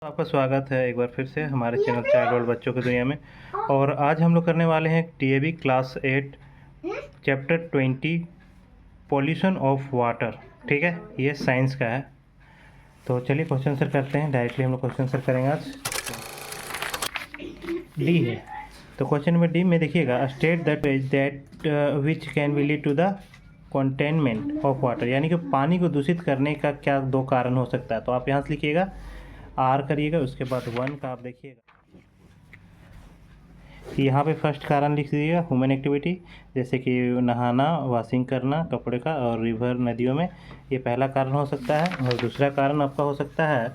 आपका स्वागत है एक बार फिर से हमारे चैनल चाइल्ड वर्ल्ड बच्चों की दुनिया में। और आज हम लोग करने वाले हैं DAV class 8 chapter 20 pollution of water. ठीक है, ये साइंस का है। तो चलिए क्वेश्चन आंसर करते हैं। डायरेक्टली हम लोग क्वेश्चन आंसर करेंगे। आज डी है, तो क्वेश्चन नंबर डी में देखिएगा, state that which can be lead to the containment of water, यानी कि पानी को दूषित करने का क्या दो कारण हो सकता है। तो आप यहाँ से लिखिएगा, आर करिएगा, उसके बाद 1 का आप देखिएगा। यहाँ पे फर्स्ट कारण लिख दीजिएगा ह्यूमन एक्टिविटी, जैसे कि नहाना, वॉशिंग करना कपड़े का, और रिवर नदियों में, ये पहला कारण हो सकता है। और दूसरा कारण आपका हो सकता है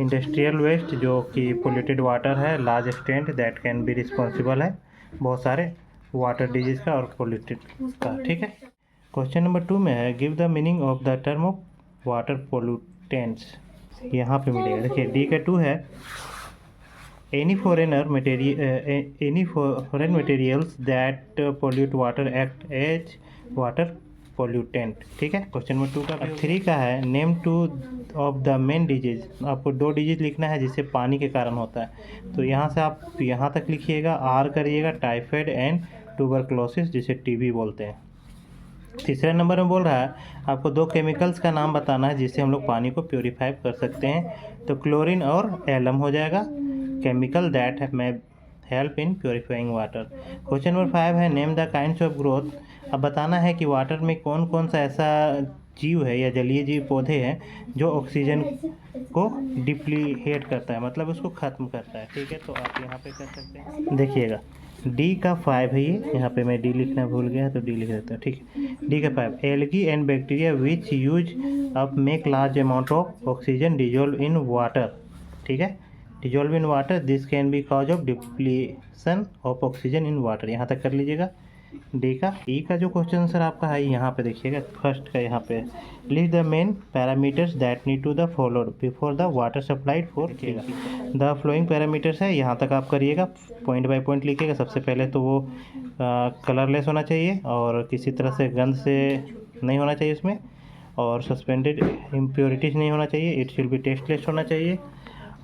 इंडस्ट्रियल वेस्ट, जो कि पोल्यूटेड वाटर है large extent that can be responsible है बहुत सारे वाटर डिजीज का और पोल्यूटेड का। ठीक है, क्वेश्चन नंबर 2 में है, give the meaning of the term of water pollutants. यहाँ पे मिलेगा, देखिए डी का 2 है, any foreign materials that pollute water act as water pollutant. ठीक है, क्वेश्चन नंबर 2 का 3 का है, name 2 of the main disease. आपको 2 डिजीज लिखना है जिससे पानी के कारण होता है। तो यहाँ से आप यहाँ तक लिखिएगा, आर करिएगा, टाइफाइड एंड ट्यूबरक्लोसिस, जिसे टीबी बोलते हैं। तीसरे नंबर में बोल रहा है आपको 2 केमिकल्स का नाम बताना है जिससे हम लोग पानी को प्योरीफाई कर सकते हैं। तो क्लोरीन और एलम हो जाएगा, केमिकल दैट में help in purifying water. Question number 5 है, name the kinds of growth. अब बताना है कि वाटर में कौन कौन सा ऐसा जीव है या जलीय जीव पौधे हैं जो ऑक्सीजन को डिप्लीट करता है, मतलब उसको ख़त्म करता है। ठीक है, तो आप यहाँ पे कर सकते हैं। देखिएगा डी का 5 है ये, यहाँ पे मैं डी लिखना भूल गया तो डी लिख देता हूँ। ठीक है, डी का 5, algae and bacteria which use up make large amount of oxygen dissolve in water. ठीक है, dissolve in water, this can be cause of depletion of oxygen in water. यहाँ तक कर लीजिएगा डी का। ई का जो क्वेश्चन आंसर आपका है यहाँ पे देखिएगा, फर्स्ट का यहाँ पे, list the main parameters that need to the followed before the water supplied for the flowing parameters है। यहाँ तक आप करिएगा, पॉइंट बाय पॉइंट लिखिएगा। सबसे पहले तो वो कलरलेस होना चाहिए और किसी तरह से गंध से नहीं होना चाहिए उसमें, और सस्पेंडेड इम्प्योरिटीज नहीं होना चाहिए, इट शुड बी टेस्टलेस होना चाहिए,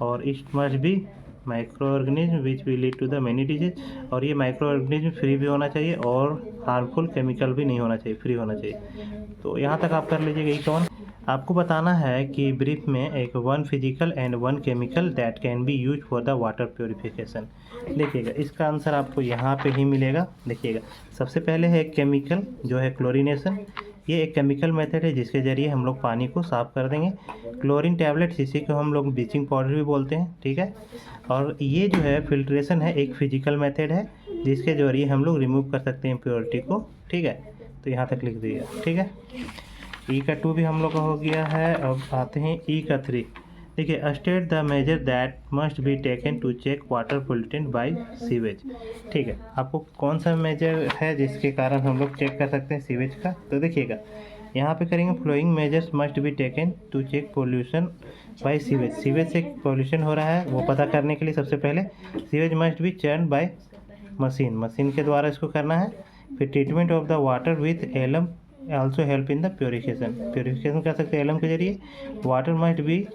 और it must be micro organism which will lead to the many disease, और ये माइक्रो ऑर्गेनिज्म फ्री भी होना चाहिए और हार्मफुल केमिकल भी नहीं होना चाहिए, फ्री होना चाहिए। तो यहाँ तक आप कर लीजिएगा। एक कौन आपको बताना है कि ब्रीफ में एक 1 physical and 1 chemical that can B use for the water purification. देखिएगा इसका आंसर आपको यहाँ पे ही मिलेगा। देखिएगा सबसे पहले है केमिकल जो है क्लोरीनेशन। ये एक केमिकल मेथड है जिसके ज़रिए हम लोग पानी को साफ़ कर देंगे। क्लोरीन टैबलेट्स, इसी को हम लोग ब्लीचिंग पाउडर भी बोलते हैं। ठीक है, और ये जो है फिल्ट्रेशन है, एक फिजिकल मेथड है जिसके जरिए हम लोग रिमूव कर सकते हैं इम्प्योरिटी को। ठीक है, तो यहाँ तक लिख दीजिएगा। ठीक है, ई का 2 भी हम लोग का हो गया है। अब आते हैं ई का 3। देखिए, state the major that must be taken to check water pollutant by sewage. ठीक है, आपको कौन सा मेजर है जिसके कारण हम लोग चेक कर सकते हैं सीवेज का। तो देखिएगा यहाँ पे करेंगे, flowing measures must be taken to check pollution by sewage. Sewage से पोल्यूशन हो रहा है वो पता करने के लिए सबसे पहले sewage must be churn by machine, machine के द्वारा इसको करना है। फिर treatment of the water with alum also help in the purification, purification कर सकते हैं एलम के जरिए। Water must be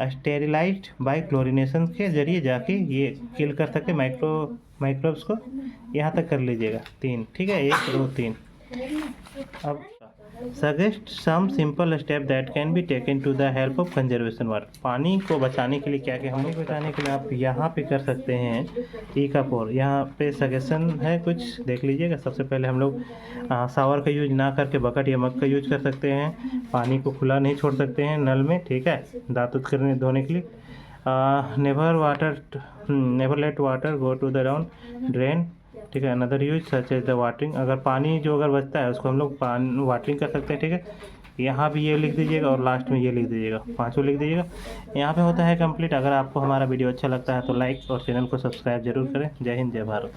sterilized by chlorination के जरिए जाके ये किल कर सकते माइक्रोब्स को। यहाँ तक कर लीजिएगा 3। ठीक है, 1 2 3। अब suggest some simple step that can be taken to the help of conservation water. पानी को बचाने के लिए क्या क्या हमें बचाने के लिए आप यहाँ पे कर सकते हैं। ई का 4, यहाँ पे सजेशन है कुछ, देख लीजिएगा। सबसे पहले हम लोग शावर का यूज ना करके बकेट या मग का यूज कर सकते हैं। पानी को खुला नहीं छोड़ सकते हैं नल में। ठीक है, दांत करने धोने के लिए। Never let water go to the down drain. ठीक है, another use such as the watering. अगर पानी जो अगर बचता है उसको हम लोग वाटरिंग कर सकते हैं। ठीक है, यहाँ भी ये लिख दीजिएगा और लास्ट में ये लिख दीजिएगा, 5 लिख दीजिएगा। यहाँ पे होता है कंप्लीट। अगर आपको हमारा वीडियो अच्छा लगता है तो लाइक और चैनल को सब्सक्राइब जरूर करें। जय हिंद, जय भारत।